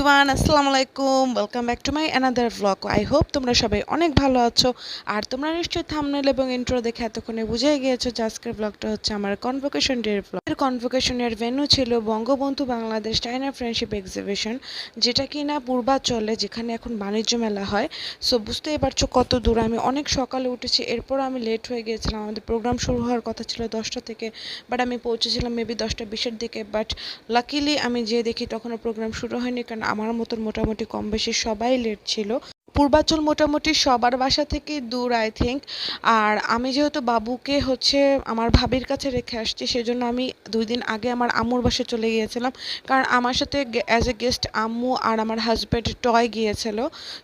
Everyone, আসসালামু আলাইকুম। Welcome back to my another vlog. I hope তোমরা সবাই অনেক ভালো আছো। আর তোমরা নিশ্চয়ই থাম্বনেল এবং ইন্ট্রো দেখে এতক্ষণে বুঝেই গিয়েছো যে আজকের ভ্লগটা হচ্ছে আমার কনভোকেশন ডের ভ্লগ। কনভোকেশনের ভেন্যু ছিল Bangabandhu Bangladesh China friendship exhibition, যেটা কি না পূর্বাচলে, যেখানে এখন বাণিজ্য মেলা হয়। সো বুঝতেই পারছো কত দূর। আমি অনেক সকালে উঠেছি, এরপর আমি লেট হয়ে গিয়েছিলাম। আমাদের প্রোগ্রাম শুরু হওয়ার কথা ছিল 10টা থেকে, বাট আমি পৌঁছেছিলাম মেবি 10টা 20-এর দিকে। বাট লাকিলি আমি যে দেখি তখনও প্রোগ্রাম শুরু হয়নি, কারণ আমার মতন মোটামুটি কম বেশি সবাই লেট ছিল। পূর্বাচল মোটামুটি সবার বাসা থেকে দূর, আই থিঙ্ক। আর আমি যেহেতু বাবুকে হচ্ছে আমার ভাবির কাছে রেখে আসছি, সেজন্য আমি 2 দিন আগে আমার আম্মুর বাসায় চলে গিয়েছিলাম, কারণ আমার সাথে অ্যাজ এ গেস্ট আম্মু আর আমার হাজব্যান্ড টয় গিয়েছিল।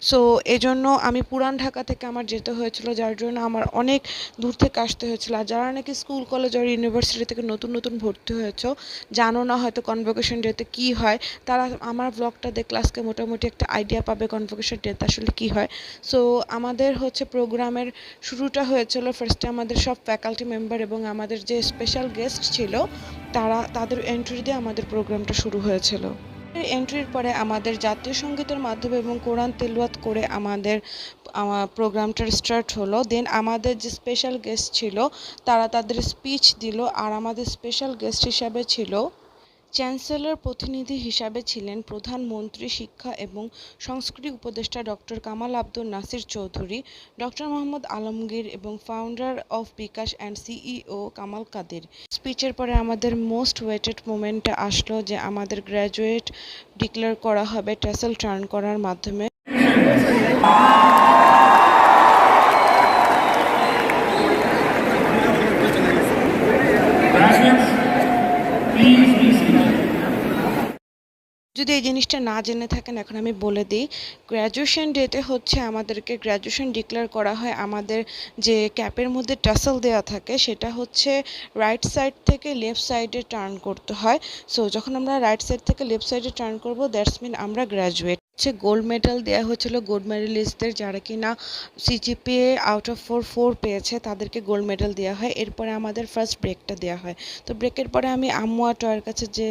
সো এজন্য আমি পুরান ঢাকা থেকে আমার যেতে হয়েছিল, যার জন্য আমার অনেক দূর থেকে আসতে হয়েছিল। আর যারা নাকি স্কুল কলেজ আর ইউনিভার্সিটি থেকে নতুন নতুন ভর্তি হয়েছ, জানো না হয়তো কনভোকেশন ডেতে কী হয়, তারা আমার ব্লগটা দেখলে আজকে মোটামুটি একটা আইডিয়া পাবে কনভোকেশন ডেতে আসলে কী হয়। সো আমাদের হচ্ছে প্রোগ্রামের শুরুটা হয়েছিল ফার্স্টে আমাদের সব ফ্যাকাল্টি মেম্বার এবং আমাদের যে স্পেশাল গেস্ট ছিল তাদের এন্ট্রি দিয়ে আমাদের প্রোগ্রামটা শুরু হয়েছিল। এন্ট্রির পরে আমাদের জাতীয় সঙ্গীতের মাধ্যমে এবং কোরআন তেলাওয়াত করে আমার প্রোগ্রামটা স্টার্ট হলো। দেন আমাদের যে স্পেশাল গেস্ট ছিল তারা তাদের স্পিচ দিল। আর আমাদের স্পেশাল গেস্ট হিসাবে ছিল চ্যান্সেলর, প্রতিনিধি হিসাবে ছিলেন প্রধানমন্ত্রী, শিক্ষা এবং সংস্কৃতি উপদেষ্টা ডক্টর কামাল আব্দুল নাসির চৌধুরী, ডক্টর মোহাম্মদ আলমগীর এবং founder of bKash and CEO Kamal Kader. স্পিচের পরে আমাদের মোস্ট ওয়েটেড মোমেন্টটা আসলো, যে আমাদের গ্র্যাজুয়েট ডিক্লেয়ার করা হবে ট্যাসেল টার্ন করার মাধ্যমে। যদি এই জিনিসটা না জেনে থাকেন, এখন আমি বলে দিই। গ্র্যাজুয়েশন ডেতে হচ্ছে আমাদেরকে গ্র্যাজুয়েশন ডিক্লেয়ার করা হয়। আমাদের যে ক্যাপের মধ্যে টাসেল দেওয়া থাকে সেটা হচ্ছে রাইট সাইড থেকে লেফট সাইডে টার্ন করতে হয়। সো যখন আমরা রাইট সাইড থেকে লেফট সাইডে টার্ন করব, দ্যাটস মিন আমরা গ্র্যাজুয়েট। হচ্ছে গোল্ড মেডেল দেওয়া হয়েছিল গোল্ড মেডেলিস্টদের, যারা কিনা সিজিপিএ আউট অফ 4 পেয়েছে, তাদেরকে গোল্ড মেডেল দেওয়া হয়। এরপরে আমাদের ফার্স্ট ব্রেকটা দেওয়া হয়। তো ব্রেকের পরে আমি আম্মু আর টয়ের কাছে যে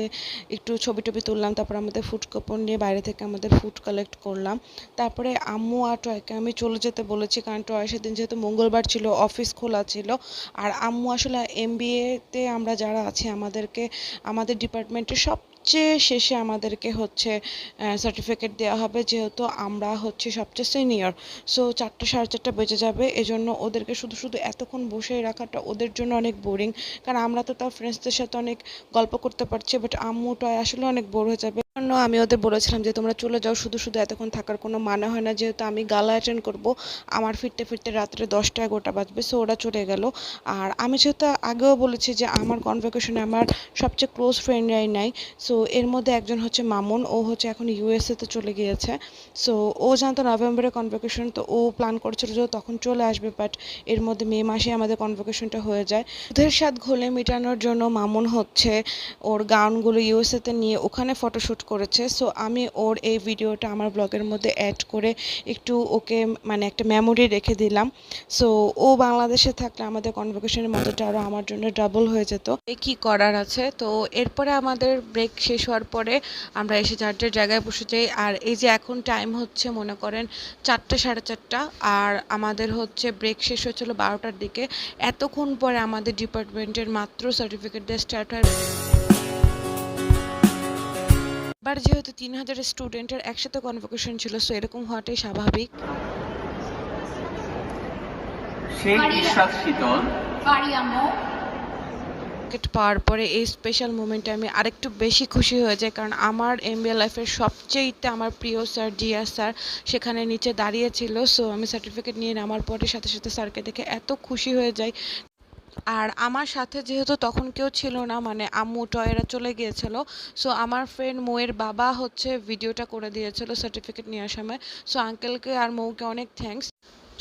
একটু ছবি টবি তুললাম, তারপর আমাদের ফুড কুপন নিয়ে বাইরে থেকে আমাদের ফুড কালেক্ট করলাম। তারপরে আম্মু আর টয়কে আমি চলে যেতে বলেছি, কারণ টয় সেদিন যেহেতু মঙ্গলবার ছিল, অফিস খোলা ছিল। আর আম্মু আসলে এমবিএতে আমরা যারা আছি আমাদের ডিপার্টমেন্টের সবচেয়ে শেষে আমাদেরকে হচ্ছে সার্টিফিকেট দেওয়া হবে, যেহেতু আমরা হচ্ছে সবচেয়ে সিনিয়র। সো 4টা 4:30 বেজে যাবে, এজন্য ওদেরকে শুধু শুধু এতক্ষণ বসে রাখাটা ওদের জন্য অনেক বোরিং, কারণ আমরা তো তার ফ্রেন্ডসদের সাথে অনেক গল্প করতে পারছি, বাট আম্মু টয় আসলে অনেক বোর হয়ে যাবে। জন্য আমি ওদের বলেছিলাম যে তোমরা চলে যাও, শুধু শুধু এতক্ষণ থাকার কোনো মানে হয় না, যেহেতু আমি গালা অ্যাটেন্ড করব, আমার ফিরতে ফিরতে রাত্রে 10টা 11টা বাজবে। সো ওরা চলে গেল। আর আমি যেহেতু আগেও বলেছি যে আমার কনভোকেশনে আমার সবচেয়ে ক্লোজ ফ্রেন্ডরাই নাই। সো এর মধ্যে একজন হচ্ছে মামুন, ও হচ্ছে এখন ইউএসএতে চলে গিয়েছে। সো ও জানতো নভেম্বরে কনভোকেশন, তো ও প্ল্যান করছিল যে তখন চলে আসবে, বাট এর মধ্যে মে মাসে আমাদের কনভোকেশনটা হয়ে যায়। দুধের স্বাদ ঘোলে মেটানোর জন্য মামুন হচ্ছে ওর গাউনগুলো ইউএসএতে নিয়ে ওখানে ফটোশ্যুট করেছে। সো আমি ওর এই ভিডিওটা আমার ব্লগের মধ্যে অ্যাড করে একটু ওকে মানে একটা মেমোরি রেখে দিলাম। সো ও বাংলাদেশে থাকলে আমাদের কনভোকেশনের মতোটা আরও আমার জন্য ডাবল হয়ে যেত। কি করার আছে। তো এরপরে আমাদের ব্রেক শেষ হওয়ার পরে আমরা এসে যার যার জায়গায় বসে যাই। আর এই যে এখন টাইম হচ্ছে মনে করেন 4টা 4:30, আর আমাদের হচ্ছে ব্রেক শেষ হয়েছিল 12টার দিকে। এতক্ষণ পরে আমাদের ডিপার্টমেন্টের মাত্র সার্টিফিকেট দিয়ে স্টার্ট হয়। এবার যেহেতু 3000 স্টুডেন্টের একসাথে কনভোকেশন ছিল, সো এরকম হওয়াটাই স্বাভাবিক। পাওয়ার পরে এই স্পেশাল মোমেন্টে আমি আরেকটু বেশি খুশি হয়ে যাই, কারণ আমার এমবিএ লাইফের সবচেয়ে আমার প্রিয় স্যার জিয়া স্যার সেখানে নিচে দাঁড়িয়েছিল। সো আমি সার্টিফিকেট নিয়ে নামার পরে সাথে সাথে স্যারকে দেখে এত খুশি হয়ে যাই। আর আমার সাথে যেহেতু তখন কেউ ছিল না, মানে আম্মু টয়েরা চলে গিয়েছিল, সো আমার ফ্রেন্ড মৌয়ের বাবা হচ্ছে ভিডিওটা করে দিয়েছিল সার্টিফিকেট নেওয়ার সময়। সো আঙ্কেলকে আর মৌকে অনেক থ্যাঙ্কস।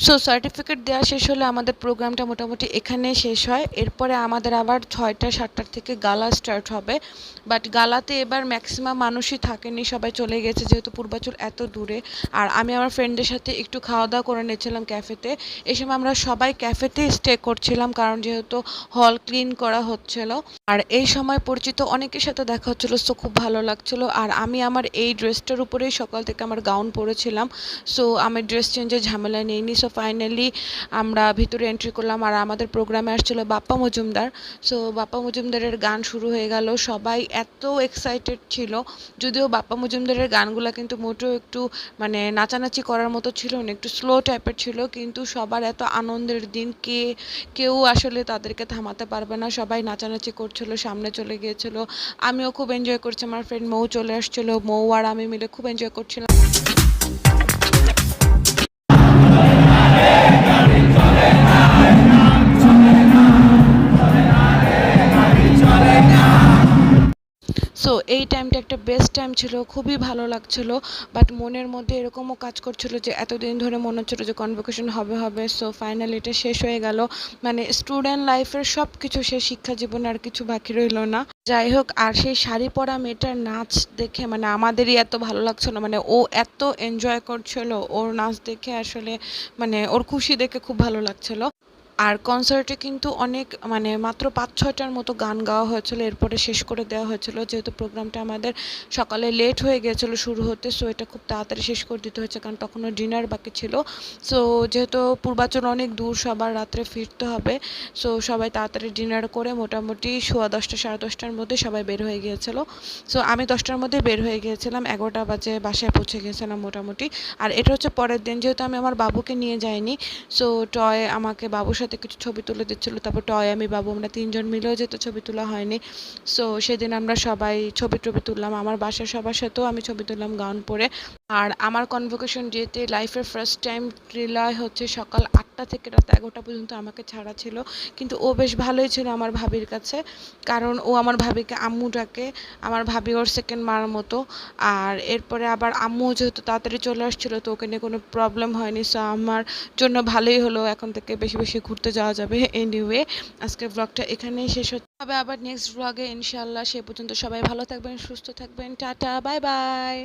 সো সার্টিফিকেট দেওয়া শেষ হলে আমাদের প্রোগ্রামটা মোটামুটি এখানেই শেষ হয়। এরপরে আমাদের আবার 6টা 7টার থেকে গালা স্টার্ট হবে, বাট গালাতে এবার ম্যাক্সিমাম মানুষই থাকেনি, সবাই চলে গেছে যেহেতু পূর্বাচল এত দূরে। আর আমি আমার ফ্রেন্ডদের সাথে একটু খাওয়া দাওয়া করে নিয়েছিলাম ক্যাফেতে। এই সময় আমরা সবাই ক্যাফেতেই স্টে করছিলাম, কারণ যেহেতু হল ক্লিন করা হচ্ছিল। আর এই সময় পরিচিত অনেকের সাথে দেখা হচ্ছিল, সো খুব ভালো লাগছিল। আর আমি আমার এই ড্রেসটার উপরেই সকাল থেকে আমার গাউন পরেছিলাম, সো আমি ড্রেস চেঞ্জের ঝামেলা নিইনি। সো ফাইনালি আমরা ভিতরে এন্ট্রি করলাম, আর আমাদের প্রোগ্রামে আসছিল বাপ্পা মজুমদার। সো বাপ্পা মজুমদারের গান শুরু হয়ে গেল, সবাই এত এক্সাইটেড ছিল। যদিও বাপ্পা মজুমদারের গানগুলো কিন্তু মোটেও একটু মানে নাচানাচি করার মতো ছিল না, একটু স্লো টাইপের ছিল, কিন্তু সবার এত আনন্দের দিন, কেউ আসলে তাদেরকে থামাতে পারবে না, সবাই নাচানাচি করছিল, সামনে চলে গিয়েছিল। আমিও খুব এনজয় করছি, আমার ফ্রেন্ড মৌ চলে আসছিল, মৌ আর আমি মিলে খুব এনজয় করছিলাম। সো এই টাইমটা একটা বেস্ট টাইম ছিল, খুবই ভালো লাগছিল। বাট মনের মধ্যে এরকমও কাজ করছিল যে এতদিন ধরে মনে হচ্ছিল যে কনভোকেশন হবে হবে। সো ফাইনালি এটা শেষ হয়ে গেল, মানে স্টুডেন্ট লাইফের সব কিছু শেষ, শিক্ষা জীবনে আর কিছু বাকি রইল না। যাই হোক, আর সেই শাড়ি পরা মেয়েটার নাচ দেখে মানে আমাদেরই এত ভালো লাগছিল, মানে ও এত এনজয় করছিল, ওর নাচ দেখে আসলে মানে ওর খুশি দেখে খুব ভালো লাগছিল। আর কনসার্টে কিন্তু অনেক মানে মাত্র 5-6টার মতো গান গাওয়া হয়েছিল, এরপরে শেষ করে দেওয়া হয়েছিল যেহেতু প্রোগ্রামটা আমাদের সকালে লেট হয়ে গিয়েছিল শুরু হতে। সো এটা খুব তাড়াতাড়ি শেষ করে দিতে হয়েছে, কারণ তখনও ডিনার বাকি ছিল। সো যেহেতু পূর্বাচল অনেক দূর, সবার রাত্রে ফিরতে হবে, সো সবাই তাড়াতাড়ি ডিনার করে মোটামুটি 10:15 10:30টার মধ্যে সবাই বের হয়ে গিয়েছিল। সো আমি 10টার মধ্যে বের হয়ে গিয়েছিলাম, 11টা বাজে বাসায় পৌঁছে গিয়েছিলাম মোটামুটি। আর এটা হচ্ছে পরের দিন, যেহেতু আমি আমার বাবুকে নিয়ে যাইনি, সো টয় আমাকে বাবুর সাথে কিছু ছবি তুলে দিচ্ছিল, তারপর টয় আমি বাবু আমরা 3জন মিলেও যেহেতু ছবি তোলা হয়নি, সো সেদিন আমরা সবাই ছবি টবি তুললাম, আমার বাসার সবার সাথেও আমি ছবি তুললাম গাউন পরে। আর আমার কনভোকেশন ডেতে লাইফের ফার্স্ট টাইম রিলয় হচ্ছে সকাল 8টা থেকে রাত 11টা পর্যন্ত আমাকে ছাড়া ছিল, কিন্তু ও বেশ ভালোই ছিল আমার ভাবির কাছে, কারণ ও আমার ভাবিকে আম্মু ডাকে, আমার ভাবি ওর সেকেন্ড মার মতো। আর এরপরে আবার আম্মু যেহেতু তাড়াতাড়ি চলে আসছিল, তো ওকে নিয়ে কোনো প্রবলেম হয়নি, সো আমার জন্য ভালোই হলো, এখন থেকে বেশি বেশি ঘুরতে যাওয়া যাবে। এনিওয়ে, আজকের ব্লগটা এখানেই শেষ হচ্ছে হবে, আবার নেক্সট ব্লগে ইনশাল্লাহ। সে পর্যন্ত সবাই ভালো থাকবেন, সুস্থ থাকবেন, টাটা, বাই বাই।